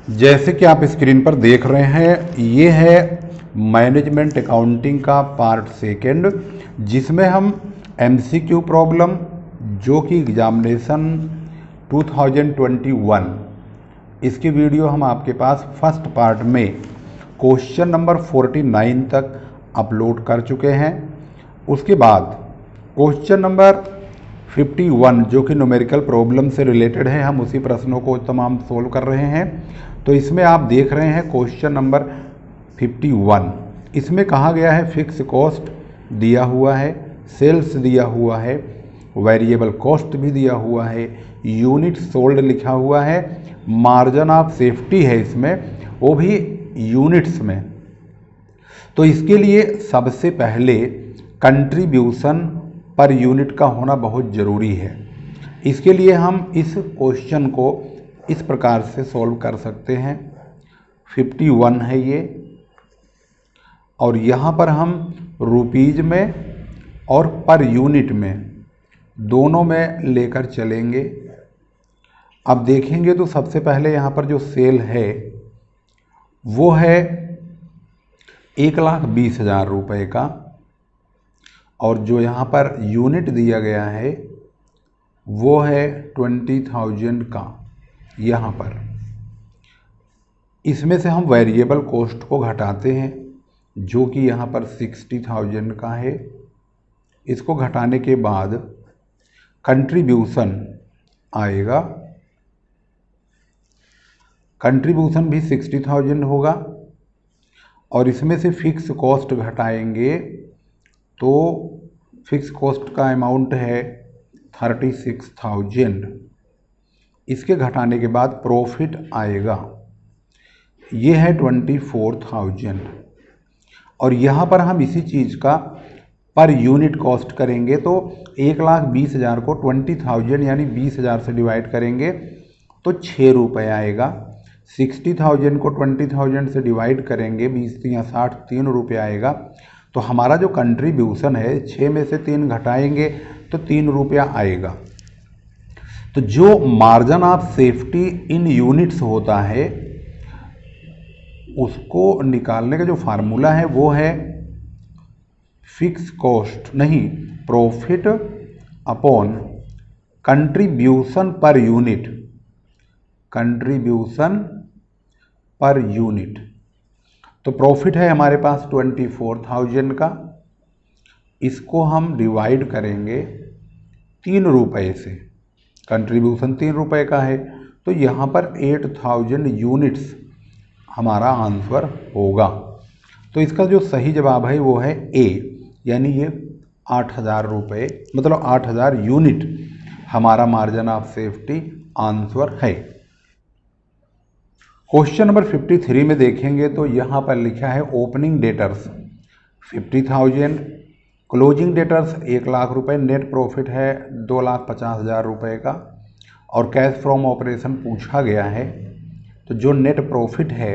जैसे कि आप स्क्रीन पर देख रहे हैं, ये है मैनेजमेंट अकाउंटिंग का पार्ट सेकेंड, जिसमें हम एमसीक्यू प्रॉब्लम जो कि एग्जामिनेशन 2021 इसकी वीडियो हम आपके पास फर्स्ट पार्ट में क्वेश्चन नंबर 49 तक अपलोड कर चुके हैं। उसके बाद क्वेश्चन नंबर 51 जो कि न्यूमेरिकल प्रॉब्लम से रिलेटेड है, हम उसी प्रश्नों को तमाम सोल्व कर रहे हैं। तो इसमें आप देख रहे हैं क्वेश्चन नंबर 51, इसमें कहा गया है फिक्स कॉस्ट दिया हुआ है, सेल्स दिया हुआ है, वेरिएबल कॉस्ट भी दिया हुआ है, यूनिट सोल्ड लिखा हुआ है, मार्जिन ऑफ सेफ्टी है इसमें, वो भी यूनिट्स में। तो इसके लिए सबसे पहले कंट्रीब्यूशन पर यूनिट का होना बहुत ज़रूरी है। इसके लिए हम इस क्वेश्चन को इस प्रकार से सॉल्व कर सकते हैं। 51 है ये, और यहाँ पर हम रुपीज में और पर यूनिट में दोनों में लेकर चलेंगे। अब देखेंगे तो सबसे पहले यहाँ पर जो सेल है वो है 1,20,000 रुपये का, और जो यहाँ पर यूनिट दिया गया है वो है 20,000 का। यहाँ पर इसमें से हम वेरिएबल कॉस्ट को घटाते हैं जो कि यहाँ पर 60,000 का है। इसको घटाने के बाद कंट्रीब्यूशन आएगा, कंट्रीब्यूशन भी 60,000 होगा, और इसमें से फिक्स कॉस्ट घटाएंगे तो फिक्स कॉस्ट का अमाउंट है 36,000। इसके घटाने के बाद प्रॉफिट आएगा, ये है 24,000, और यहाँ पर हम इसी चीज़ का पर यूनिट कॉस्ट करेंगे। तो 1,20,000 को 20,000 यानी 20,000 से डिवाइड करेंगे तो 6 रुपये आएगा। 60,000 को 20,000 से डिवाइड करेंगे, 20 या 60, 3 रुपये आएगा। तो हमारा जो कंट्रीब्यूशन है 6 में से 3 घटाएंगे तो 3 रुपया आएगा। तो जो margin of safety in units होता है उसको निकालने का जो फार्मूला है वो है फिक्स कॉस्ट नहीं, profit upon contribution per unit, contribution per unit. तो प्रॉफिट है हमारे पास 24,000 का, इसको हम डिवाइड करेंगे 3 रुपये से, कंट्रीब्यूशन 3 रुपये का है, तो यहाँ पर 8,000 यूनिट्स हमारा आंसर होगा। तो इसका जो सही जवाब है वो है ए, यानी ये 8,000 रुपये, मतलब 8,000 यूनिट हमारा मार्जिन ऑफ सेफ्टी आंसर है। क्वेश्चन नंबर 53 में देखेंगे तो यहाँ पर लिखा है ओपनिंग डेटर्स 50,000, क्लोजिंग डेटर्स 1,00,000 रुपये, नेट प्रॉफिट है 2,50,000 रुपये का, और कैश फ्रॉम ऑपरेशन पूछा गया है। तो जो नेट प्रॉफिट है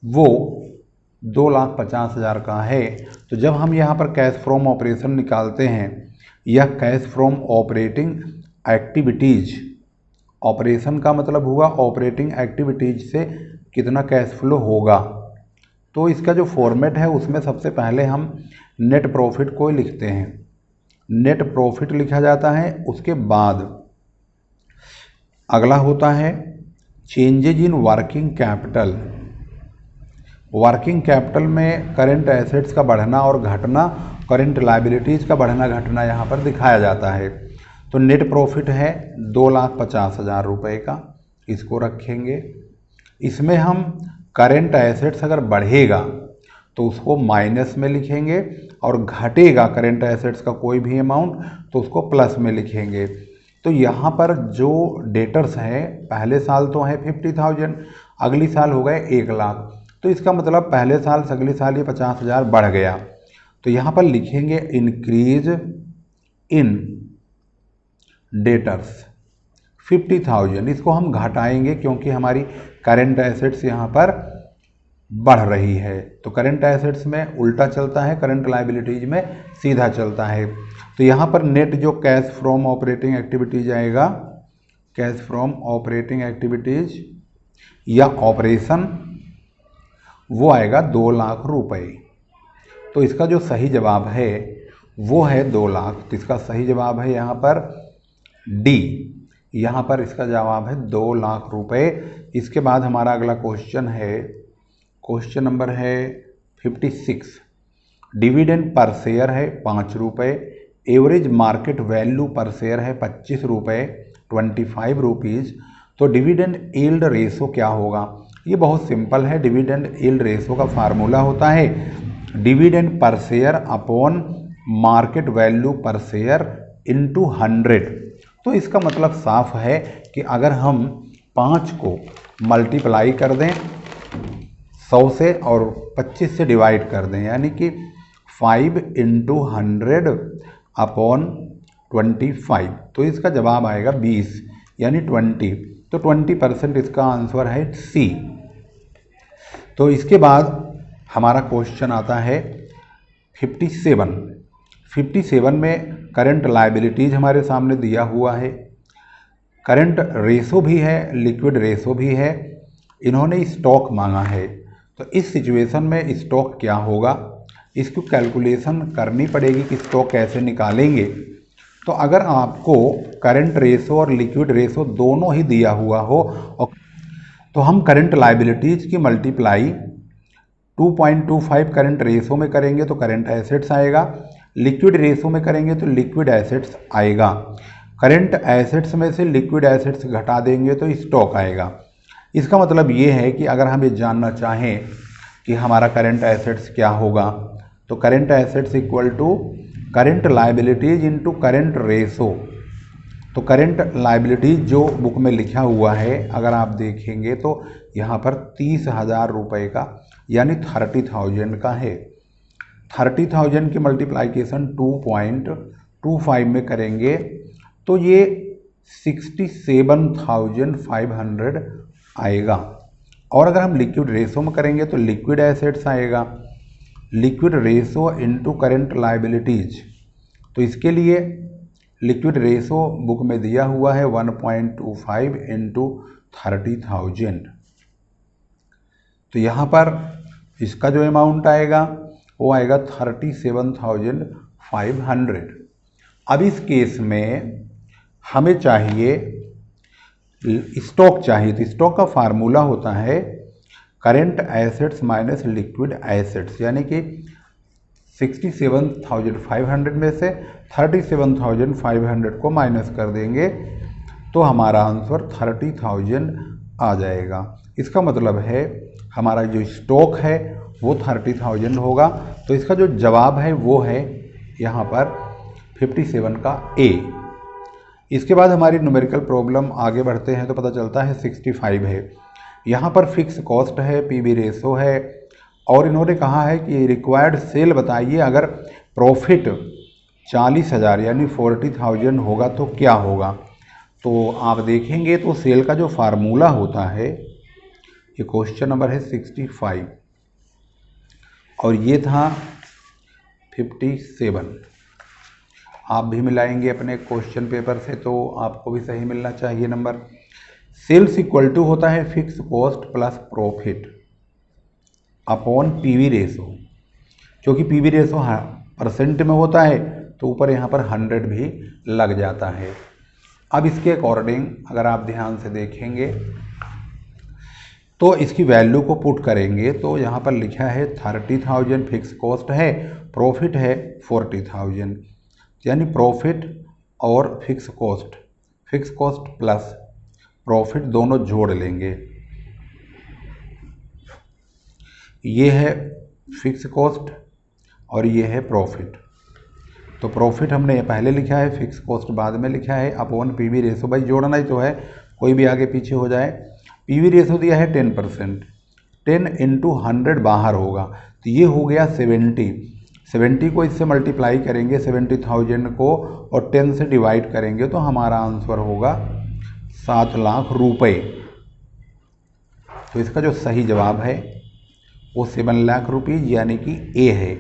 वो 2,50,000 का है। तो जब हम यहाँ पर कैश फ्रॉम ऑपरेशन निकालते हैं, यह cash from operating activities, operation का मतलब हुआ ऑपरेटिंग एक्टिविटीज से कितना कैश फ्लो होगा। तो इसका जो फॉर्मेट है उसमें सबसे पहले हम नेट प्रॉफिट को लिखते हैं, नेट प्रॉफिट लिखा जाता है। उसके बाद अगला होता है changes in working capital. Working capital में करेंट एसेट्स का बढ़ना और घटना, करेंट लायबिलिटीज़ का बढ़ना घटना यहाँ पर दिखाया जाता है। तो नेट प्रॉफिट है 2,50,000 रुपये का, इसको रखेंगे। इसमें हम करेंट एसेट्स अगर बढ़ेगा तो उसको माइनस में लिखेंगे, और घटेगा करेंट एसेट्स का कोई भी अमाउंट तो उसको प्लस में लिखेंगे। तो यहाँ पर जो डेटर्स हैं पहले साल तो है 50,000, अगली साल हो गए 1,00,000, तो इसका मतलब पहले साल से अगले साल ये 50,000 बढ़ गया। तो यहाँ पर लिखेंगे इंक्रीज इन डेटर्स 50,000, इसको हम घटाएंगे क्योंकि हमारी करेंट एसेट्स यहाँ पर बढ़ रही है। तो करेंट एसेट्स में उल्टा चलता है, करेंट लायबिलिटीज में सीधा चलता है। तो यहाँ पर नेट जो कैश फ्रॉम ऑपरेटिंग एक्टिविटीज आएगा, कैश फ्रॉम ऑपरेटिंग एक्टिविटीज या ऑपरेशन वो आएगा 2 लाख रुपए। तो इसका जो सही जवाब है वो है 2 लाख। तो इसका सही जवाब है यहाँ पर डी। यहाँ पर इसका जवाब है 2 लाख रुपए। इसके बाद हमारा अगला क्वेश्चन है, क्वेश्चन नंबर है 56। डिविडेंड पर शेयर है 5 रुपये, एवरेज मार्केट वैल्यू पर शेयर है 25 रुपये, 25 रुपीज़। तो डिविडेंड यील्ड रेशो क्या होगा? ये बहुत सिंपल है। डिविडेंड यील्ड रेशो का फार्मूला होता है dividend per share upon market value पर शेयर इंटू 100। तो इसका मतलब साफ है कि अगर हम 5 को मल्टीप्लाई कर दें 100 से और 25 से डिवाइड कर दें, यानी कि 5 इंटू 100 अपॉन 25, तो इसका जवाब आएगा 20 यानी 20। तो 20% इसका आंसर है सी। तो इसके बाद हमारा क्वेश्चन आता है 57। 57 में करंट लायबिलिटीज हमारे सामने दिया हुआ है, करंट रेशो भी है, लिक्विड रेशो भी है, इन्होंने स्टॉक मांगा है। तो इस सिचुएशन में स्टॉक क्या होगा, इसको कैलकुलेशन करनी पड़ेगी कि स्टॉक कैसे निकालेंगे। तो अगर आपको करंट रेशो और लिक्विड रेशो दोनों ही दिया हुआ हो तो हम करंट लायबिलिटीज की मल्टीप्लाई 2.25 करंट रेशो में करेंगे तो करंट एसेट्स आएगा, लिक्विड रेशो में करेंगे तो लिक्विड एसेट्स आएगा। करंट एसेट्स में से लिक्विड एसेट्स घटा देंगे तो स्टॉक आएगा। इसका मतलब ये है कि अगर हम ये जानना चाहें कि हमारा करंट एसेट्स क्या होगा, तो current assets equal to current liabilities into current ratio. तो करंट लायबिलिटीज जो बुक में लिखा हुआ है अगर आप देखेंगे तो यहाँ पर 30,000 रुपये का यानी 30,000 का है। 30,000 की मल्टीप्लाइकेशन 2.25 में करेंगे तो ये 67,500 आएगा। और अगर हम लिक्विड रेशो में करेंगे तो लिक्विड एसेट्स आएगा, liquid ratio into current liabilities. तो इसके लिए लिक्विड रेशो बुक में दिया हुआ है 1.25 इंटू 30,000। तो यहाँ पर इसका जो अमाउंट आएगा वो आएगा 37,500। अब इस केस में हमें चाहिए स्टॉक चाहिए, तो स्टॉक का फार्मूला होता है current assets minus liquid assets, यानी कि 67,500 में से 37,500 को माइनस कर देंगे तो हमारा आंसर 30,000 आ जाएगा। इसका मतलब है हमारा जो स्टॉक है वो 30,000 होगा। तो इसका जो जवाब है वो है यहाँ पर 57 का ए। इसके बाद हमारी न्यूमेरिकल प्रॉब्लम आगे बढ़ते हैं तो पता चलता है 65 है। यहाँ पर फिक्स कॉस्ट है, पीवी रेशो है और इन्होंने कहा है कि रिक्वायर्ड सेल बताइए अगर प्रॉफिट 40,000 यानी 40,000 होगा तो क्या होगा। तो आप देखेंगे तो सेल का जो फार्मूला होता है, ये क्वेश्चन नंबर है 65 और ये था 57। आप भी मिलाएंगे अपने क्वेश्चन पेपर से तो आपको भी सही मिलना चाहिए नंबर। सेल्स इक्वल टू होता है fix cost plus profit upon PV ratio. क्योंकि पीवी रेशो परसेंट में होता है तो ऊपर यहाँ पर 100 भी लग जाता है। अब इसके अकॉर्डिंग अगर आप ध्यान से देखेंगे तो इसकी वैल्यू को पुट करेंगे तो यहाँ पर लिखा है 30,000 फिक्स कॉस्ट है, प्रॉफिट है 40,000, यानी प्रॉफिट और फिक्स कॉस्ट प्लस प्रॉफिट दोनों जोड़ लेंगे। ये है फिक्स कॉस्ट और ये है प्रॉफिट। तो प्रॉफिट हमने पहले लिखा है, फिक्स कॉस्ट बाद में लिखा है, अपॉन पीवी रेशो। भाई जोड़ना ही तो है, कोई भी आगे पीछे हो जाए। पीवी रेशो दिया है 10%, 10 इंटू 100 बाहर होगा तो ये हो गया 70 को इससे मल्टीप्लाई करेंगे 70,000 को और 10 से डिवाइड करेंगे तो हमारा आंसर होगा 7 लाख रुपए। तो इसका जो सही जवाब है वो 7 लाख रुपीज़ यानी कि ए है।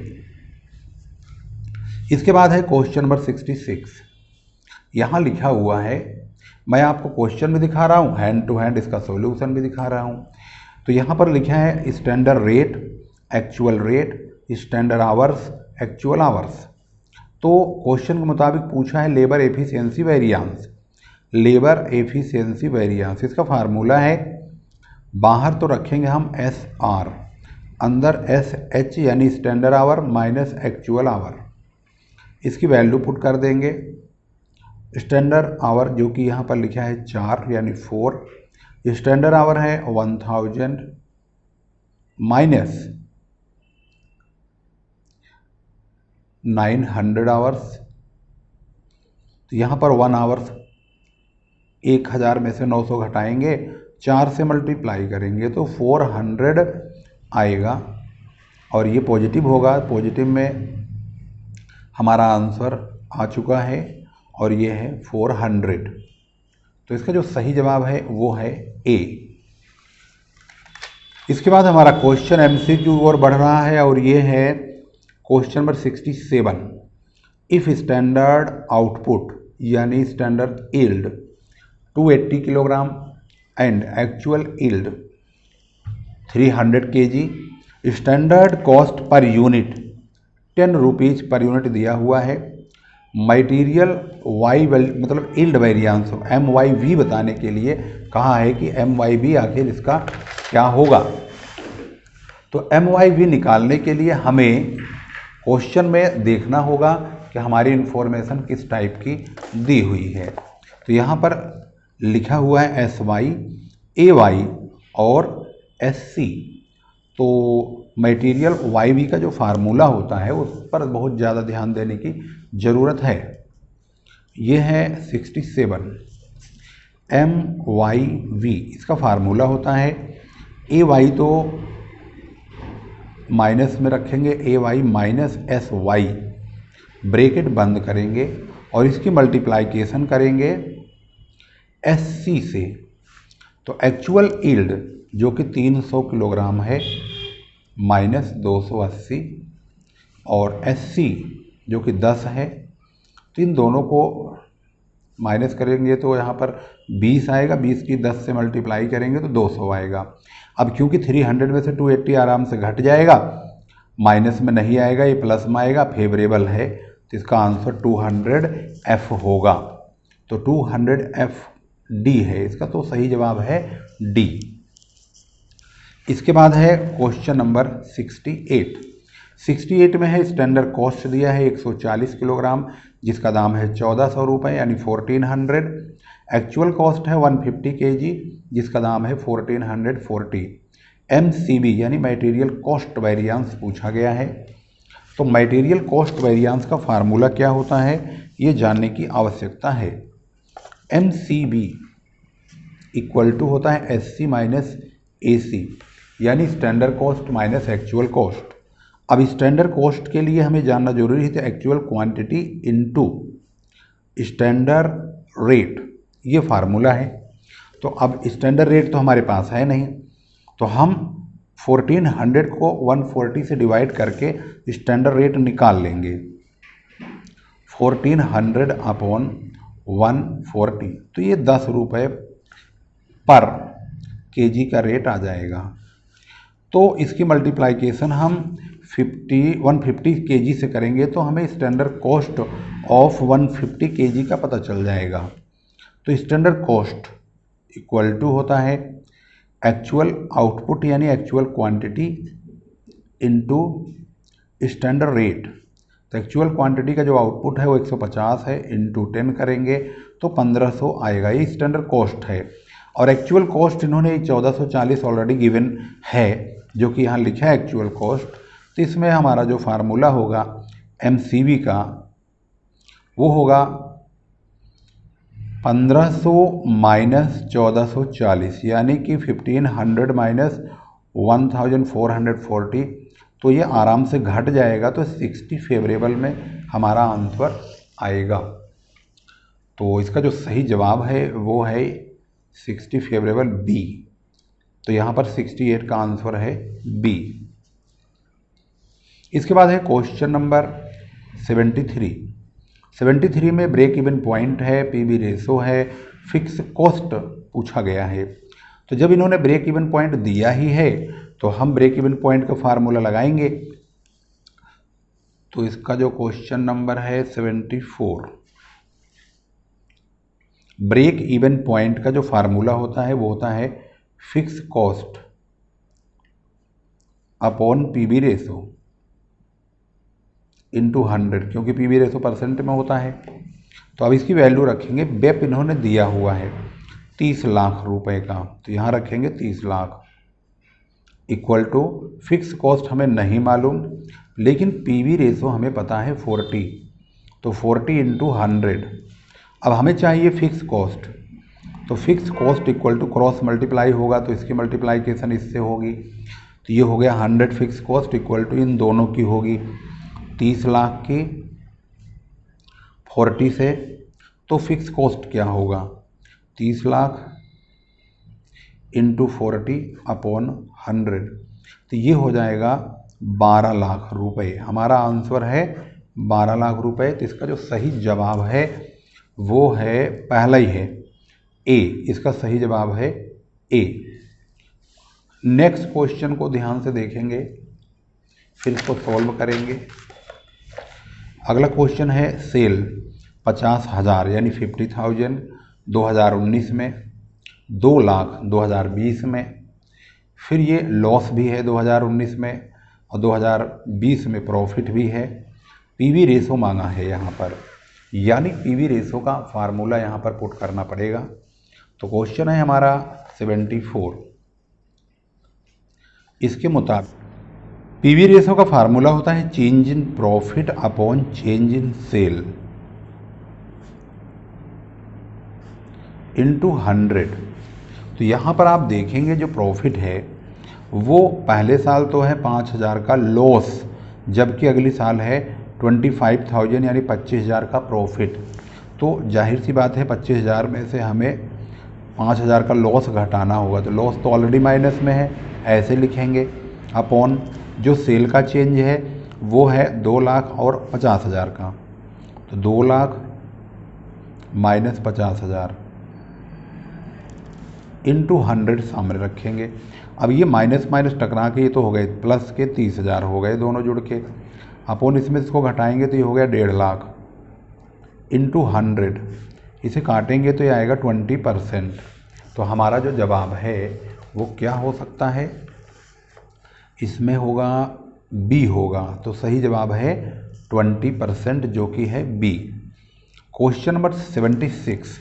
इसके बाद है क्वेश्चन नंबर 66। यहाँ लिखा हुआ है मैं आपको क्वेश्चन भी दिखा रहा हूँ, हैंड टू हैंड इसका सॉल्यूशन भी दिखा रहा हूँ। तो यहाँ पर लिखा है standard rate, actual rate, standard hours, actual hours. तो क्वेश्चन के मुताबिक पूछा है labour efficiency variance. Labour efficiency variance इसका फार्मूला है, बाहर तो रखेंगे हम एस आर, अंदर एस एच यानी standard our minus actual our. इसकी वैल्यू पुट कर देंगे। स्टैंडर्ड आवर जो कि यहाँ पर लिखा है 4 यानी 4, स्टैंडर्ड आवर है 1000 माइनस 900 आवर्स। तो यहाँ पर 1 आवर्स 1000 में से 900 घटाएंगे, 4 से मल्टीप्लाई करेंगे तो 400 आएगा और ये पॉजिटिव होगा। पॉजिटिव में हमारा आंसर आ चुका है और ये है 400। तो इसका जो सही जवाब है वो है ए। इसके बाद हमारा क्वेश्चन एमसीक्यू और बढ़ रहा है और ये है question number 67। If standard output यानी standard yield 280 kilogram and actual yield 300 kg, standard cost per unit 10 rupees per unit दिया हुआ है। मटेरियल वाई मतलब यील्ड वेरिएंस MYV बताने के लिए कहा है कि MYV आखिर इसका क्या होगा। तो MYV निकालने के लिए हमें क्वेश्चन में देखना होगा कि हमारी इंफॉर्मेशन किस टाइप की दी हुई है। तो यहाँ पर लिखा हुआ है SY, AY और SC। तो मटेरियल YV का जो फार्मूला होता है उस पर बहुत ज़्यादा ध्यान देने की ज़रूरत है। ये है 67 MYV, इसका फार्मूला होता है AY तो माइनस में रखेंगे, AY माइनस SY, ब्रैकेट बंद करेंगे और इसकी मल्टीप्लाइकेशन करेंगे SC से। तो एक्चुअल यील्ड जो कि 300 किलोग्राम है माइनस 280 और SC जो कि 10 है, तो इन दोनों को माइनस करेंगे तो यहाँ पर 20 आएगा, 20 की 10 से मल्टीप्लाई करेंगे तो 200 आएगा। अब क्योंकि 300 में से 280 आराम से घट जाएगा, माइनस में नहीं आएगा, ये प्लस में आएगा, फेवरेबल है, तो इसका आंसर 200F होगा। तो 200F डी है इसका, तो सही जवाब है डी। इसके बाद है क्वेश्चन नंबर 68 में है स्टैंडर्ड कॉस्ट दिया है 140 किलोग्राम जिसका दाम है 1400 रुपये यानी 1400। एक्चुअल कॉस्ट है 150 kg जिसका दाम है 1440। MCV यानी मटेरियल कॉस्ट वेरिएंस पूछा गया है। तो मटेरियल कॉस्ट वेरिएंस का फार्मूला क्या होता है ये जानने की आवश्यकता है। MCV इक्वल टू होता है SC माइनस AC यानी standard cost minus actual cost. अब स्टैंडर्ड कॉस्ट के लिए हमें जानना जरूरी है तो actual quantity into standard rate, ये फार्मूला है। तो अब स्टैंडर्ड रेट तो हमारे पास है नहीं, तो हम 1400 को 140 से डिवाइड करके स्टैंडर्ड रेट निकाल लेंगे। 1400 अपॉन 140 तो ये 10 रुपये पर केजी का रेट आ जाएगा। तो इसकी मल्टीप्लाइकेशन हम 150 kg से करेंगे तो हमें स्टैंडर्ड कॉस्ट ऑफ 150 kg का पता चल जाएगा। तो स्टैंडर्ड कॉस्ट इक्वल टू होता है एक्चुअल आउटपुट यानी actual quantity into standard rate. तो एक्चुअल क्वांटिटी का जो आउटपुट है वो 150 है, इनटू 10 करेंगे तो 1500 आएगा, ये स्टैंडर्ड कॉस्ट है। और एक्चुअल कॉस्ट इन्होंने 1440 ऑलरेडी गिवन है जो कि यहाँ लिखा है एक्चुअल कॉस्ट। तो इसमें हमारा जो फार्मूला होगा MCV का वो होगा 1500 माइनस 1440 यानी कि 1500 माइनस 1440। तो ये आराम से घट जाएगा तो 60 फेवरेबल में हमारा आंसर आएगा। तो इसका जो सही जवाब है वो है 60 फेवरेबल बी। तो यहाँ पर 68 का आंसर है बी। इसके बाद है क्वेश्चन नंबर 73 में ब्रेक इवन पॉइंट है, PV रेशो है, फिक्स कॉस्ट पूछा गया है। तो जब इन्होंने ब्रेक इवन पॉइंट दिया ही है तो हम ब्रेक इवन पॉइंट का फार्मूला लगाएंगे। तो इसका जो क्वेश्चन नंबर है 74, ब्रेक इवन पॉइंट का जो फार्मूला होता है वो होता है fix cost upon PV ratio into 100, क्योंकि पीवी रेशो परसेंट में होता है। तो अब इसकी वैल्यू रखेंगे, बेप इन्होंने दिया हुआ है 30 लाख रुपए का, तो यहाँ रखेंगे 30 lakh equal to fix cost हमें नहीं मालूम, लेकिन पीवी रेशो हमें पता है 40, तो 40 इंटू 100। अब हमें चाहिए फिक्स कॉस्ट, तो fix cost equal to cross multiply होगा, तो इसकी मल्टीप्लाइकेशन इससे होगी, तो ये हो गया 100 फिक्स कॉस्ट इक्वल टू इन दोनों की होगी 30 लाख की 40 से। तो फिक्स कॉस्ट क्या होगा 30 लाख इंटू 40 अपॉन 100, तो ये हो जाएगा 12 लाख रुपए। हमारा आंसर है 12 लाख रुपए। तो इसका जो सही जवाब है वो है पहला ही है ए, इसका सही जवाब है ए। नेक्स्ट क्वेश्चन को ध्यान से देखेंगे, फिर इसको सॉल्व करेंगे। अगला क्वेश्चन है सेल 50,000 यानी 50,000 2019 में, 2 लाख 2020 में, फिर ये लॉस भी है 2019 में और 2020 में प्रॉफिट भी है। पीवी रेशो मांगा है यहाँ पर, यानी पीवी रेशो का फार्मूला यहाँ पर पुट करना पड़ेगा। तो क्वेश्चन है हमारा 74, इसके मुताबिक पीवी रेशो का फार्मूला होता है change in profit upon change in sale into 100। तो यहाँ पर आप देखेंगे जो प्रॉफिट है वो पहले साल तो है 5,000 का लॉस, जबकि अगली साल है 25,000 यानी 25,000 का प्रॉफिट। तो जाहिर सी बात है 25,000 में से हमें 5,000 का लॉस घटाना होगा, तो लॉस तो ऑलरेडी माइनस में है, ऐसे लिखेंगे अपॉन जो सेल का चेंज है वो है 2 लाख और 50,000 का, तो 2 लाख माइनस 50,000 इंटू 100 सामने रखेंगे। अब ये माइनस माइनस टकरा के ये तो हो गए प्लस के 30,000 हो गए दोनों जुड़ के, अपॉन इसमें इसको घटाएंगे तो ये हो गया 1.5 लाख इंटू 100, इसे काटेंगे तो ये आएगा 20%। तो हमारा जो जवाब है वो क्या हो सकता है, इसमें होगा बी होगा। तो सही जवाब है 20% जो कि है बी। क्वेश्चन नंबर 76,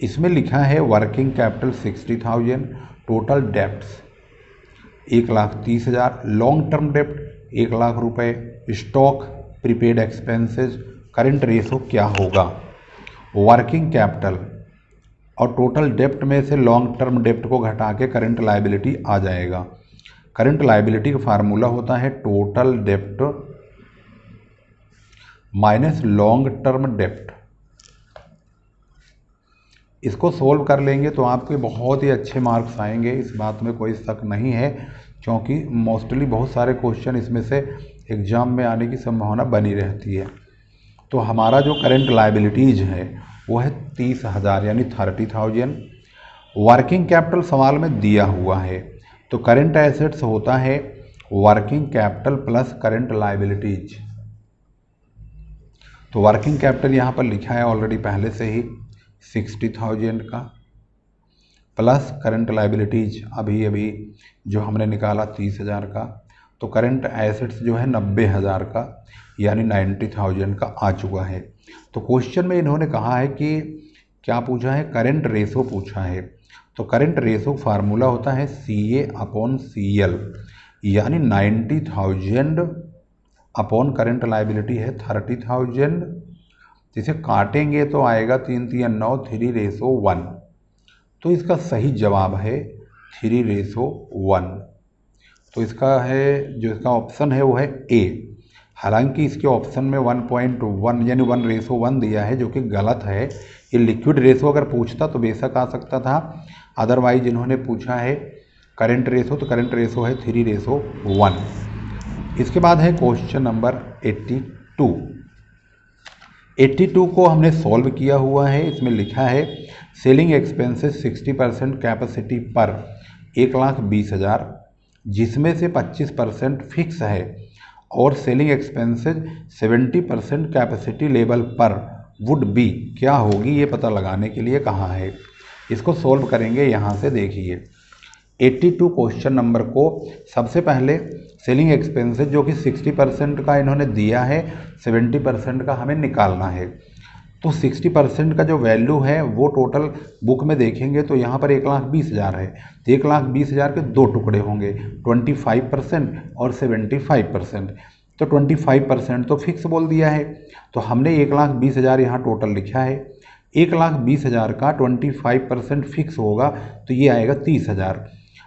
इसमें लिखा है working capital 60,000, total debts 1,30,000, long term डेप्ट 1 लाख रुपए, stock prepaid expenses, current ratio क्या होगा। वर्किंग कैपिटल और टोटल डेप्ट में से लॉन्ग टर्म डेप्ट को घटा के करंट लायबिलिटी आ जाएगा। करंट लायबिलिटी का फार्मूला होता है टोटल डेप्ट माइनस लॉन्ग टर्म डेप्ट। इसको सोल्व कर लेंगे तो आपके बहुत ही अच्छे मार्क्स आएंगे, इस बात में कोई शक नहीं है, क्योंकि मोस्टली बहुत सारे क्वेश्चन इसमें से एग्जाम में आने की संभावना बनी रहती है। तो हमारा जो करंट लायबिलिटीज है वो है 30,000 यानी 30,000। वर्किंग कैपिटल सवाल में दिया हुआ है, तो करंट एसेट्स होता है working capital plus current liabilities. तो वर्किंग कैपिटल यहाँ पर लिखा है ऑलरेडी पहले से ही 60,000 का, प्लस करंट लायबिलिटीज अभी अभी जो हमने निकाला 30,000 का, तो करंट एसेट्स जो है 90,000 का यानी 90,000 का आ चुका है। तो क्वेश्चन में इन्होंने कहा है कि क्या पूछा है, करंट रेशो पूछा है। तो करंट रेशो फार्मूला होता है CA अपॉन CL, यानी 90,000 अपॉन करंट लायबिलिटी है 30,000, जिसे काटेंगे तो आएगा 3 3 9 3:1। तो इसका सही जवाब है 3:1। तो इसका है जो इसका ऑप्शन है वो है ए। हालांकि इसके ऑप्शन में 1.1 यानी 1:1 दिया है, जो कि गलत है। ये लिक्विड रेशो अगर पूछता तो बेशक आ सकता था, अदरवाइज इन्होंने पूछा है करंट रेशो, तो करंट रेशो है 3:1। इसके बाद है क्वेश्चन नंबर 82। 82 को हमने सॉल्व किया हुआ है। इसमें लिखा है सेलिंग एक्सपेंसेस 60% कैपेसिटी पर 1,20,000, जिसमें से 25% फिक्स है और सेलिंग एक्सपेंसेस 70% कैपेसिटी लेवल पर वुड बी क्या होगी, ये पता लगाने के लिए कहा है। इसको सॉल्व करेंगे। यहाँ से देखिए 82 क्वेश्चन नंबर को सबसे पहले सेलिंग एक्सपेंसेस जो कि 60% का इन्होंने दिया है, 70% का हमें निकालना है। तो 60% का जो वैल्यू है वो टोटल बुक में देखेंगे तो यहाँ पर 1,20,000 है। तो 1,20,000 के दो टुकड़े होंगे, 25% और 75%। तो 25% तो फिक्स बोल दिया है, तो हमने 1,20,000 यहाँ टोटल लिखा है। 1,20,000 का 25% फिक्स होगा तो ये आएगा 30,000।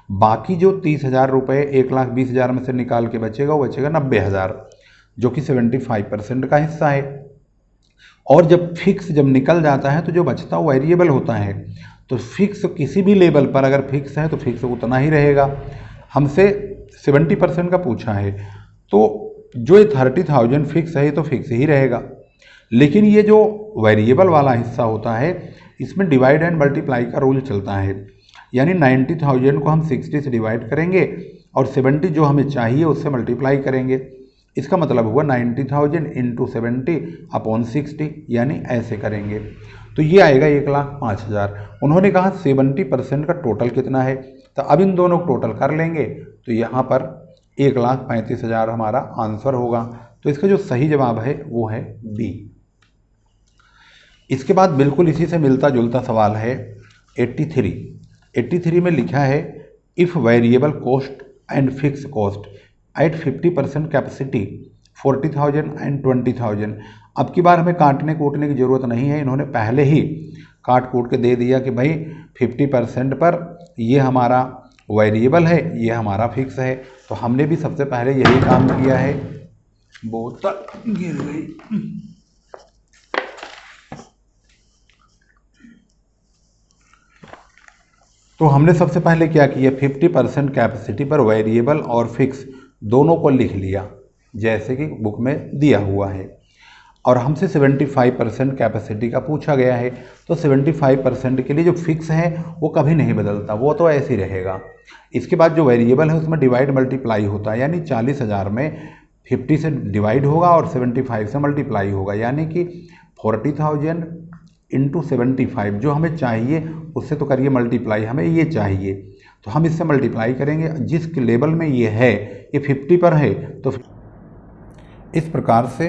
बाकी जो 30,000 रुपये 1,20,000 में से निकाल के बचेगा वो बचेगा 90,000, जो कि 75% का हिस्सा है। और जब फिक्स जब निकल जाता है तो जो बचता वो वेरिएबल होता है। तो फिक्स किसी भी लेवल पर अगर फिक्स है तो फिक्स उतना ही रहेगा। हमसे 70% का पूछा है, तो जो 30,000 फिक्स है ये तो फिक्स ही रहेगा। लेकिन ये जो वेरिएबल वाला हिस्सा होता है इसमें डिवाइड एंड मल्टीप्लाई का रूल चलता है। यानी 90,000 को हम 60 से डिवाइड करेंगे और 70 जो हमें चाहिए उससे मल्टीप्लाई करेंगे। इसका मतलब हुआ 90,000 इंटू 70/60, यानी ऐसे करेंगे तो ये आएगा 1,05,000। उन्होंने कहा 70% का टोटल कितना है, तो अब इन दोनों को टोटल कर लेंगे तो यहाँ पर 1,35,000 हमारा आंसर होगा। तो इसका जो सही जवाब है वो है बी। इसके बाद बिल्कुल इसी से मिलता जुलता सवाल है 83 में लिखा है if variable cost and fix cost at 50% capacity 40,000 and 20,000। अब की बार हमें काटने कूटने की ज़रूरत नहीं है, इन्होंने पहले ही काट कूट के दे दिया कि भाई 50% पर ये हमारा वेरिएबल है, ये हमारा फिक्स है। तो हमने भी सबसे पहले यही काम किया है। बोतल गिर गई। तो हमने सबसे पहले क्या किया, 50% कैपेसिटी पर वेरिएबल और फिक्स दोनों को लिख लिया जैसे कि बुक में दिया हुआ है। और हमसे 75% कैपेसिटी का पूछा गया है, तो 75% के लिए जो फिक्स है वो कभी नहीं बदलता, वो तो ऐसे ही रहेगा। इसके बाद जो वेरिएबल है उसमें डिवाइड मल्टीप्लाई होता है, यानी 40,000 में 50 से डिवाइड होगा और 75 से मल्टीप्लाई होगा, यानी कि 40,000 इंटू 75 जो हमें चाहिए उससे तो करिए मल्टीप्लाई, हमें ये चाहिए तो हम इससे मल्टीप्लाई करेंगे। जिस लेवल में ये है ये 50 पर है, तो इस प्रकार से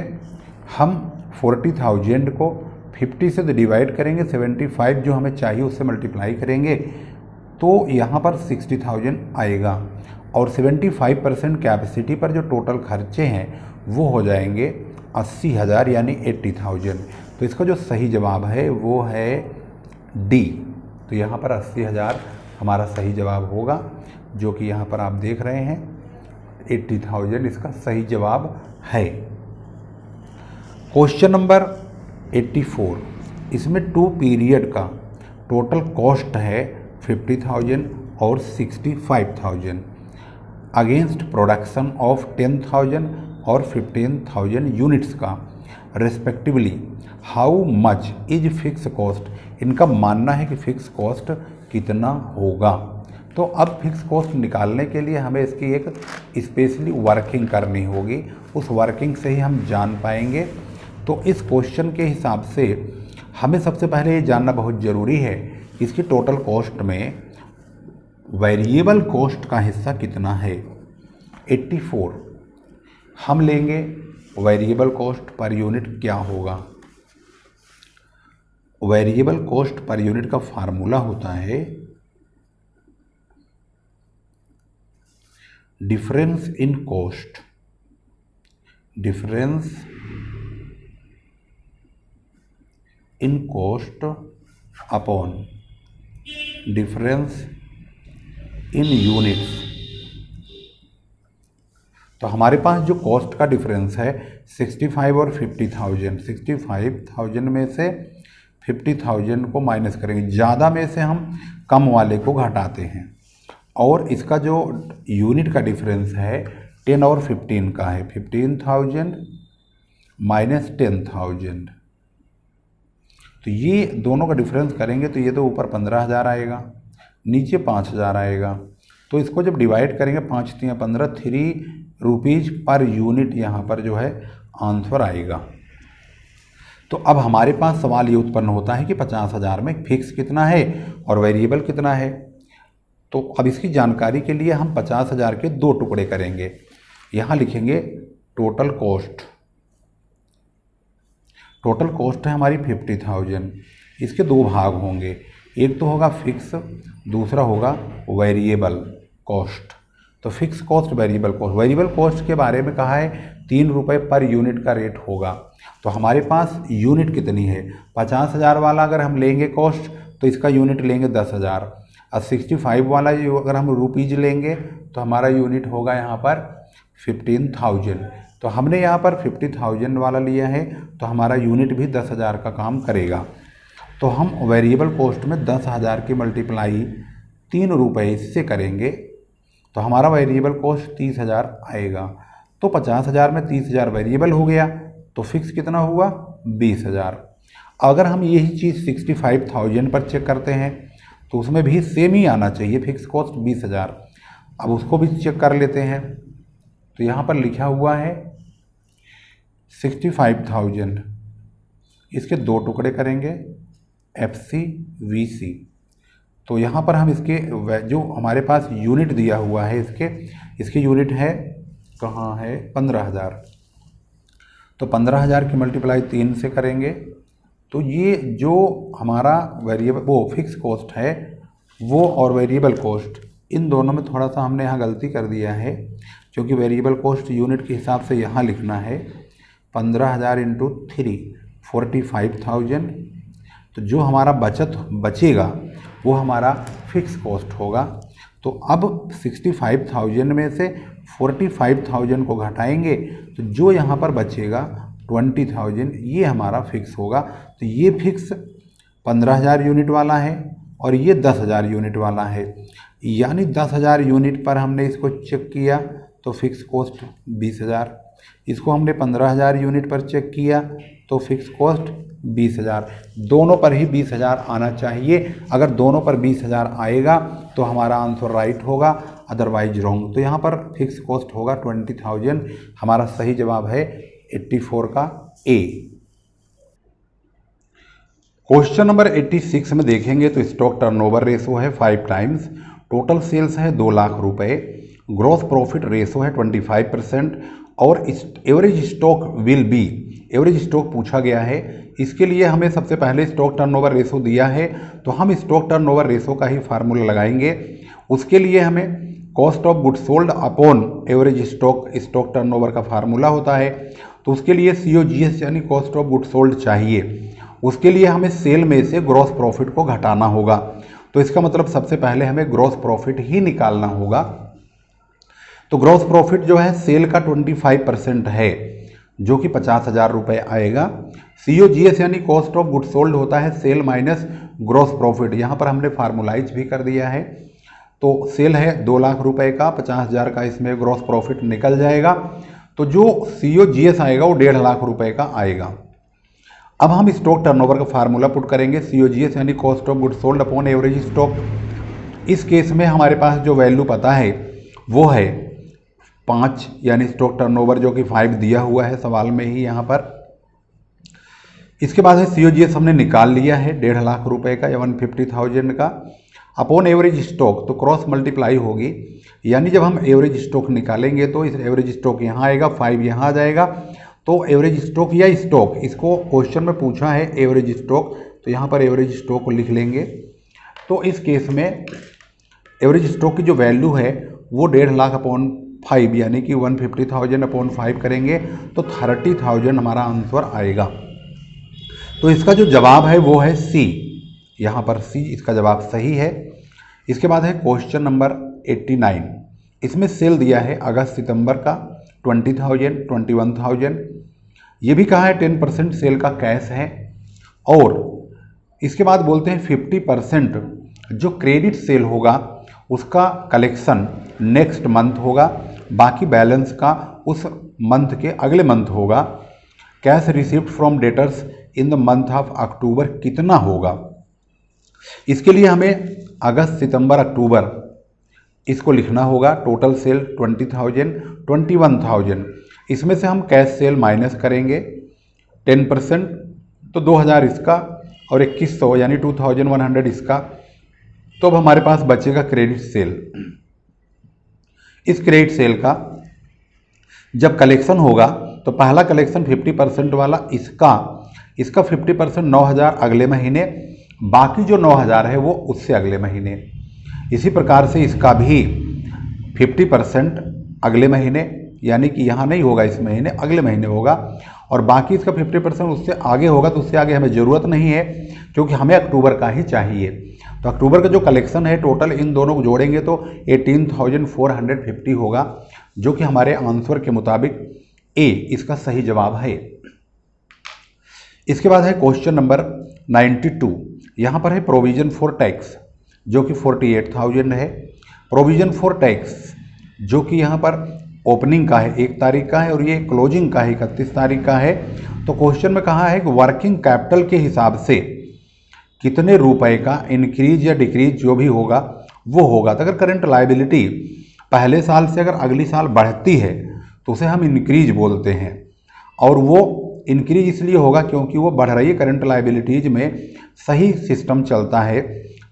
हम 40,000 को 50 से डिवाइड करेंगे, 75 जो हमें चाहिए उससे मल्टीप्लाई करेंगे तो यहाँ पर 60,000 आएगा। और 75% कैपेसिटी पर जो टोटल खर्चे हैं वो हो जाएंगे 80,000 यानी 80,000। तो इसका जो सही जवाब है वो है डी। तो यहाँ पर 80,000 हमारा सही जवाब होगा, जो कि यहाँ पर आप देख रहे हैं 80,000 इसका सही जवाब है। क्वेश्चन नंबर 84, इसमें 2 पीरियड का टोटल कॉस्ट है 50,000 और 65,000 अगेंस्ट प्रोडक्शन ऑफ 10,000 और 15,000 यूनिट्स का respectively. How much is fix cost. इनका मानना है कि फिक्स कॉस्ट कितना होगा। तो अब फिक्स कॉस्ट निकालने के लिए हमें इसकी एक स्पेशली वर्किंग करनी होगी, उस वर्किंग से ही हम जान पाएंगे। तो इस क्वेश्चन के हिसाब से हमें सबसे पहले ये जानना बहुत ज़रूरी है कि इसकी टोटल कॉस्ट में वेरिएबल कॉस्ट का हिस्सा कितना है। 84 हम लेंगे, वेरिएबल कॉस्ट पर यूनिट क्या होगा। वेरिएबल कॉस्ट पर यूनिट का फार्मूला होता है difference in cost, difference in cost upon difference in units. तो हमारे पास जो कॉस्ट का डिफरेंस है 65 और 50,000, 65,000 में से 50,000 को माइनस करेंगे, ज़्यादा में से हम कम वाले को घटाते हैं। और इसका जो यूनिट का डिफरेंस है 10 और 15 का है, 15,000 माइनस 10,000 तो ये दोनों का डिफरेंस करेंगे तो ये तो ऊपर 15,000 आएगा, नीचे 5,000 आएगा। तो इसको जब डिवाइड करेंगे 5 × 15 ₹3 पर यूनिट यहाँ पर जो है आंसर आएगा। तो अब हमारे पास सवाल ये उत्पन्न होता है कि 50,000 में फिक्स कितना है और वेरिएबल कितना है। तो अब इसकी जानकारी के लिए हम 50,000 के 2 टुकड़े करेंगे। यहाँ लिखेंगे टोटल कॉस्ट। टोटल कॉस्ट है हमारी 50,000। इसके 2 भाग होंगे, एक तो होगा फिक्स, दूसरा होगा वेरिएबल कॉस्ट। तो fix cost, variable cost. Variable cost के बारे में कहा है ₹3 पर यूनिट का रेट होगा। तो हमारे पास यूनिट कितनी है, 50,000 वाला अगर हम लेंगे कॉस्ट तो इसका यूनिट लेंगे 10,000, और 65 वाला अगर हम रुपीज लेंगे तो हमारा यूनिट होगा यहाँ पर 15,000। तो हमने यहाँ पर 50,000 वाला लिया है तो हमारा यूनिट भी 10,000 का काम करेगा। तो हम वेरिएबल कॉस्ट में 10,000 की मल्टीप्लाई ₹3 से करेंगे तो हमारा वेरिएबल कॉस्ट 30,000 आएगा। तो 50,000 में 30,000 वेरिएबल हो गया, तो फिक्स कितना हुआ 20,000। अगर हम यही चीज़ 65,000 पर चेक करते हैं तो उसमें भी सेम ही आना चाहिए, फिक्स कॉस्ट 20,000। अब उसको भी चेक कर लेते हैं। तो यहाँ पर लिखा हुआ है 65,000, इसके 2 टुकड़े करेंगे FC VC। तो यहाँ पर हम इसके जो हमारे पास यूनिट दिया हुआ है इसके यूनिट है कहाँ है 15,000। तो 15,000 की मल्टीप्लाई 3 से करेंगे तो ये जो हमारा वेरिएबल वो फिक्स कॉस्ट है वो और वेरिएबल कॉस्ट, इन दोनों में थोड़ा सा हमने यहाँ गलती कर दिया है, क्योंकि वेरिएबल कॉस्ट यूनिट के हिसाब से यहाँ लिखना है 15,000 × 3 45,000। तो जो हमारा बचेगा वो हमारा फिक्स कॉस्ट होगा। तो अब 65,000 में से 45,000 को घटाएंगे तो जो यहाँ पर बचेगा 20,000, ये हमारा फिक्स होगा। तो ये फिक्स 15,000 यूनिट वाला है और ये 10,000 यूनिट वाला है, यानी 10,000 यूनिट पर हमने इसको चेक किया तो फिक्स कॉस्ट 20,000। इसको हमने 15,000 यूनिट पर चेक किया तो फिक्स कॉस्ट 20,000। दोनों पर ही 20,000 आना चाहिए। अगर दोनों पर 20,000 आएगा तो हमारा आंसर राइट होगा, अदरवाइज रॉन्ग। तो यहाँ पर फिक्स कॉस्ट होगा 20,000। हमारा सही जवाब है 84 का ए। क्वेश्चन नंबर 86 में देखेंगे तो स्टॉक टर्नओवर रेशो है 5 टाइम्स, टोटल सेल्स है 2 लाख रुपए, ग्रॉस प्रॉफिट रेशो है 25% और average stock will be, average stock पूछा गया है। इसके लिए हमें सबसे पहले स्टॉक टर्नओवर रेशो दिया है तो हम स्टॉक टर्नओवर रेशो का ही फार्मूला लगाएंगे। उसके लिए हमें cost of goods sold upon average stock turnover का फार्मूला होता है। तो उसके लिए COGS यानी कॉस्ट ऑफ गुड्स सोल्ड चाहिए। उसके लिए हमें सेल में से ग्रॉस प्रॉफिट को घटाना होगा। तो इसका मतलब सबसे पहले हमें ग्रॉस प्रॉफिट ही निकालना होगा। तो ग्रॉस प्रॉफिट जो है सेल का 25% है जो कि 50,000 रुपये आएगा। COGS यानी कॉस्ट ऑफ गुड्स सोल्ड होता है सेल माइनस ग्रॉस प्रॉफिट। यहाँ पर हमने फार्मूलाइज भी कर दिया है। तो सेल है 2 लाख रुपए का, 50,000 का इसमें ग्रॉस प्रॉफिट निकल जाएगा। तो जो COGS आएगा वो 1.5 लाख रुपए का आएगा। अब हम स्टॉक टर्नओवर का फार्मूला पुट करेंगे, COGS यानी cost of goods sold upon average stock. इस केस में हमारे पास जो वैल्यू पता है वो है 5, यानी स्टॉक टर्नओवर जो कि 5 दिया हुआ है सवाल में ही यहाँ पर। इसके बाद है COGS हमने निकाल लिया है 1.5 लाख रुपए का या 150,000 का, अपॉन एवरेज स्टॉक तो क्रॉस मल्टीप्लाई होगी, यानी जब हम एवरेज स्टॉक निकालेंगे तो इस एवरेज स्टॉक यहाँ आएगा, 5 यहाँ आ जाएगा। तो एवरेज स्टॉक या स्टॉक, इसको क्वेश्चन में पूछा है एवरेज स्टॉक, तो यहाँ पर एवरेज स्टॉक को लिख लेंगे। तो इस केस में एवरेज स्टॉक की जो वैल्यू है वो 1.5 लाख अपॉन 5 यानी कि 150,000 अपॉन 5 करेंगे तो 30,000 हमारा आंसर आएगा। तो इसका जो जवाब है वो है C, यहाँ पर C इसका जवाब सही है। इसके बाद है क्वेश्चन नंबर 89। इसमें सेल दिया है अगस्त सितंबर का 20,000, 21,000। ये भी कहा है 10% सेल का कैश है। और इसके बाद बोलते हैं 50% जो क्रेडिट सेल होगा उसका कलेक्शन नेक्स्ट मंथ होगा, बाकी बैलेंस का उस मंथ के अगले मंथ होगा। Cash received from debtors in the month of October कितना होगा। इसके लिए हमें अगस्त सितंबर अक्टूबर इसको लिखना होगा। टोटल सेल 20,000 21,000, इसमें से हम कैश सेल माइनस करेंगे 10%, तो 2,000 इसका और 2,100 यानी 2,100 इसका। तो अब हमारे पास बचेगा क्रेडिट सेल। इस क्रेडिट सेल का जब कलेक्शन होगा तो पहला कलेक्शन 50% वाला इसका 50% 9,000 अगले महीने, बाकी जो 9,000 है वो उससे अगले महीने। इसी प्रकार से इसका भी 50% अगले महीने, यानी कि यहाँ नहीं होगा इस महीने, अगले महीने होगा, और बाकी इसका 50% उससे आगे होगा। तो उससे आगे हमें ज़रूरत नहीं है क्योंकि हमें अक्टूबर का ही चाहिए। तो अक्टूबर का जो कलेक्शन है टोटल इन दोनों को जोड़ेंगे तो 18,450 होगा, जो कि हमारे आंसर के मुताबिक ए इसका सही जवाब है। इसके बाद है क्वेश्चन नंबर 92। यहाँ पर है प्रोविजन फॉर टैक्स, जो कि 48,000 है। प्रोविजन फॉर टैक्स जो कि यहाँ पर ओपनिंग का है 1 तारीख का है और ये क्लोजिंग का है 31 तारीख का है। तो क्वेश्चन में कहा है कि वर्किंग कैपिटल के हिसाब से कितने रुपए का इंक्रीज या डिक्रीज जो भी होगा वो होगा। तो अगर करंट लायबिलिटी पहले साल से अगर अगली साल बढ़ती है तो उसे हम इंक्रीज बोलते हैं, और वो इंक्रीज इसलिए होगा क्योंकि वो बढ़ रही है। करंट लायबिलिटीज में सही सिस्टम चलता है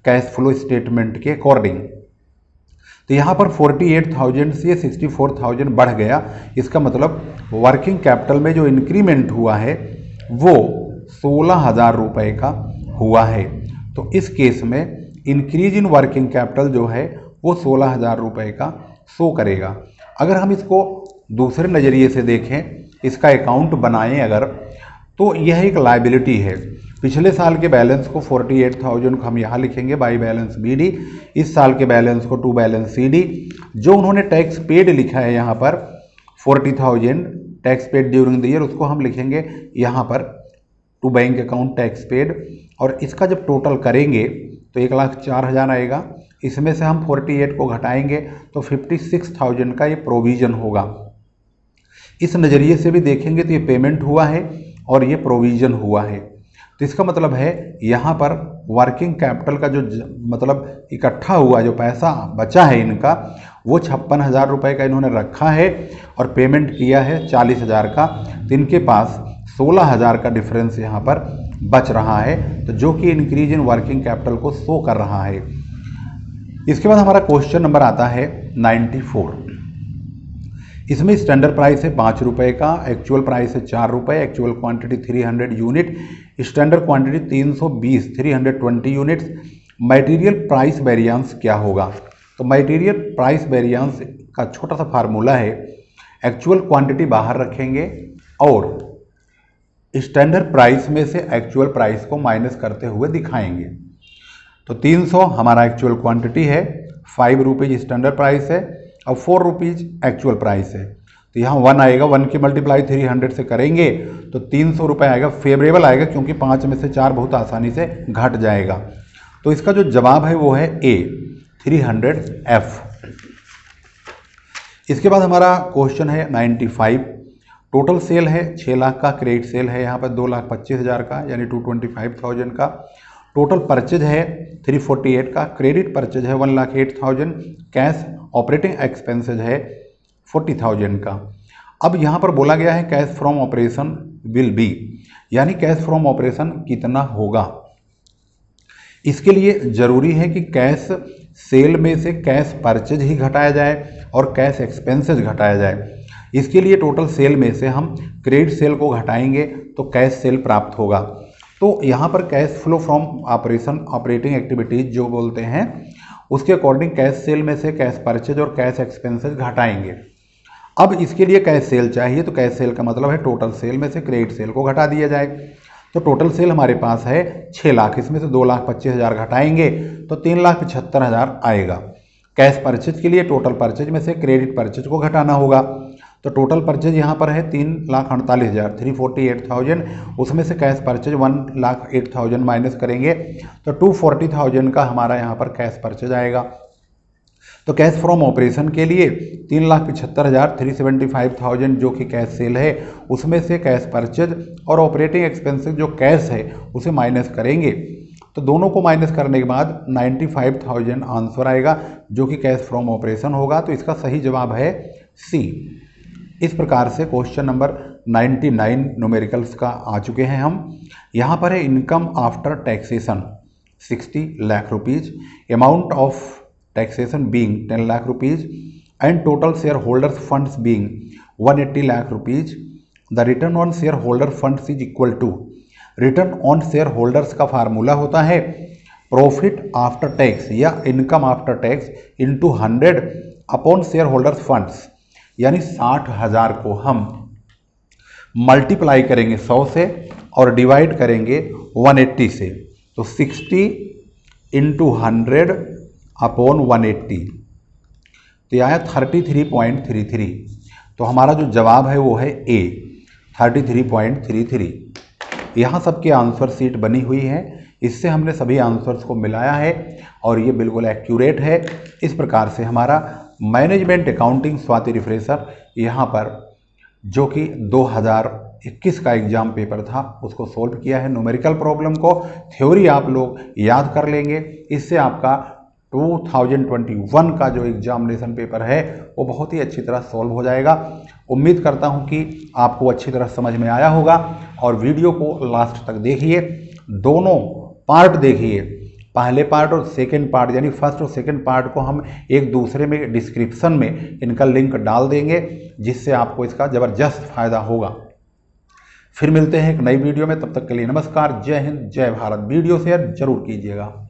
कैश फ्लो स्टेटमेंट के अकॉर्डिंग। तो यहाँ पर 48,000 से 64,000 बढ़ गया। इसका मतलब वर्किंग कैपिटल में जो इंक्रीमेंट हुआ है वो 16,000 रुपये का हुआ है। तो इस केस में इंक्रीज इन वर्किंग कैपिटल जो है वो 16,000 रुपये का शो करेगा। अगर हम इसको दूसरे नज़रिए से देखें, इसका अकाउंट बनाएं अगर, तो यह एक लायबिलिटी है। पिछले साल के बैलेंस को 48,000 को हम यहाँ लिखेंगे बाई बैलेंस बी डी, इस साल के बैलेंस को टू बैलेंस सी डी। जो उन्होंने टैक्स पेड लिखा है यहाँ पर 40,000 tax paid during the year, उसको हम लिखेंगे यहाँ पर to bank account tax paid. और इसका जब टोटल करेंगे तो 1,04,000 आएगा। इसमें से हम 48 को घटाएंगे तो 56,000 का ये प्रोविज़न होगा। इस नज़रिए से भी देखेंगे तो ये पेमेंट हुआ है और ये प्रोविज़न हुआ है। तो इसका मतलब है यहाँ पर वर्किंग कैपिटल का जो मतलब इकट्ठा हुआ जो पैसा बचा है इनका, वो 56,000 रुपये का इन्होंने रखा है और पेमेंट किया है 40,000 का। तो इनके पास 16,000 का डिफरेंस यहाँ पर बच रहा है, तो जो कि इंक्रीज इन वर्किंग कैपिटल को शो कर रहा है। इसके बाद हमारा क्वेश्चन नंबर आता है 94। इसमें स्टैंडर्ड प्राइस है 5 रुपये का, एक्चुअल प्राइस है 4 रुपये, actual quantity 300 unit, standard quantity 320 320 units. Material price variance क्या होगा। तो मटेरियल प्राइस वेरिएंस का छोटा सा फार्मूला है, एक्चुअल क्वांटिटी बाहर रखेंगे और स्टैंडर्ड प्राइस में से एक्चुअल प्राइस को माइनस करते हुए दिखाएंगे। तो 300 हमारा एक्चुअल क्वांटिटी है, 5 रुपीज़ स्टैंडर्ड प्राइस है और 4 रुपीज़ एक्चुअल प्राइस है। तो यहाँ 1 आएगा, 1 की मल्टीप्लाई 300 से करेंगे तो 300 रुपये आएगा। फेवरेबल आएगा क्योंकि 5 में से 4 बहुत आसानी से घट जाएगा। तो इसका जो जवाब है वो है ए 300F। इसके बाद हमारा क्वेश्चन है 95। टोटल सेल है 6 लाख का, क्रेडिट सेल है यहाँ पर 2,25,000 का यानी 225,000 का। टोटल परचेज है 348 का, क्रेडिट परचेज है 1,08,000, कैश ऑपरेटिंग एक्सपेंसेज है 40,000 का। अब यहाँ पर बोला गया है cash from operation will be, यानी कैश फ्रॉम ऑपरेशन कितना होगा। इसके लिए ज़रूरी है कि कैश सेल में से कैश परचेज ही घटाया जाए और कैश एक्सपेंसेज घटाया जाए। इसके लिए टोटल सेल में से हम क्रेडिट सेल को घटाएंगे तो कैश सेल प्राप्त होगा। तो यहाँ पर cash flow from operation operating activities जो बोलते हैं उसके अकॉर्डिंग कैश सेल में से कैश परचेज और कैश एक्सपेंसेज घटाएंगे। अब इसके लिए कैश सेल चाहिए, तो कैश सेल का मतलब है टोटल सेल में से क्रेडिट सेल को घटा दिया जाए। तो टोटल सेल हमारे पास है 6 लाख, इसमें से 2,25,000 घटाएंगे तो 3,75,000 आएगा। कैश परचेज के लिए टोटल परचेज में से क्रेडिट परचेज को घटाना होगा। तो टोटल परचेज यहाँ पर है 3,48,000 348,000, उसमें से कैश परचेज 1,08,000 माइनस करेंगे तो 240,000 का हमारा यहाँ पर कैश परचेज आएगा। तो कैश फ्रॉम ऑपरेशन के लिए 3,75,375,000 जो कि कैश सेल है, उसमें से कैश परचेज और ऑपरेटिंग एक्सपेंसेस जो कैश है उसे माइनस करेंगे। तो दोनों को माइनस करने के बाद 95,000 आंसर आएगा जो कि कैश फ्रॉम ऑपरेशन होगा। तो इसका सही जवाब है सी। इस प्रकार से क्वेश्चन नंबर 99 न्यूमेरिकल्स का आ चुके हैं हम। यहाँ पर है income after taxation 60 lakh rupees, amount of taxation being 10 lakh rupees and total share holders funds being 180 lakh rupees. The return on share holder funds is equal to, return on share holders का formula होता है प्रॉफिट आफ्टर टैक्स या income after tax into 100 upon share holders funds, यानी 60,000 को हम multiply करेंगे 100 से और डिवाइड करेंगे 180 से। तो 60 इंटू 100 अपॉन 180, तो यह आया 33.33। तो हमारा जो जवाब है वो है ए 33.33। यहाँ सबके आंसर सीट बनी हुई है, इससे हमने सभी आंसर्स को मिलाया है और ये बिल्कुल एक्यूरेट है। इस प्रकार से हमारा मैनेजमेंट अकाउंटिंग स्वाति रिफ्रेशर यहाँ पर जो कि 2021 का एग्जाम पेपर था उसको सोल्व किया है। न्यूमेरिकल प्रॉब्लम को थ्योरी आप लोग याद कर लेंगे, इससे आपका 2021 का जो एग्जामिनेशन पेपर है वो बहुत ही अच्छी तरह सॉल्व हो जाएगा। उम्मीद करता हूं कि आपको अच्छी तरह समझ में आया होगा और वीडियो को लास्ट तक देखिए, दोनों पार्ट देखिए, पहले पार्ट और सेकंड पार्ट, यानी फर्स्ट और सेकंड पार्ट को हम एक दूसरे में डिस्क्रिप्शन में इनका लिंक डाल देंगे, जिससे आपको इसका ज़बरदस्त फायदा होगा। फिर मिलते हैं एक नई वीडियो में, तब तक के लिए नमस्कार, जय हिंद, जय भारत। वीडियो शेयर जरूर कीजिएगा।